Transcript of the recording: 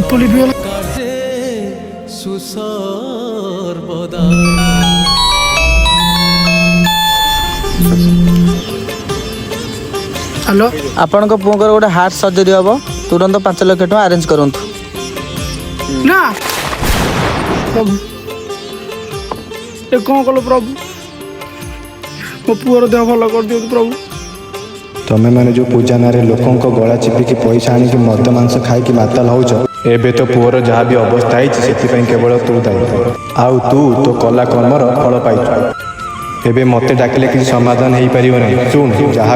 ଦୀପ ଲିଭିଗଲା। Hello, ଆପଣଙ୍କ ପୁଅଙ୍କର ଗୋଟେ ହାର୍ଟ ସର୍ଜରୀ ହବ, ତୁରନ୍ତ 5 ଲକ୍ଷ ଟଙ୍କା ଆରେଞ୍ଜ କରନ୍ତୁ। ନା ପ୍ରଭୁ, ଏ କ'ଣ କଲ ପ୍ରଭୁ? ମୋ ପୁଅର ଦେହ ଭଲ କରିଦିଅନ୍ତୁ ପ୍ରଭୁ। ତମେ ମାନେ ଯୋଉ ପୂଜା ନାଁରେ ଲୋକଙ୍କ ଗଳା ଚିପିକି ପଇସା ଆଣିକି ମଦ ମାଂସ ଖାଇକି ମାତାଲ ହଉଛ, ଏବେ ତ ପୁଅର ଯାହା ବି ଅବସ୍ଥା ହେଇଛି ସେଥିପାଇଁ କେବଳ ତୁ ଦାୟୀ। ଆଉ ତୁ ତୋ କଲା କର୍ମର ଫଳ ପାଇଛୁ। ଏବେ ମତେ ଡାକିଲେ କିଛି ସମାଧାନ ହେଇପାରିବ ନାହିଁ। ଶୁଣ, ଯାହା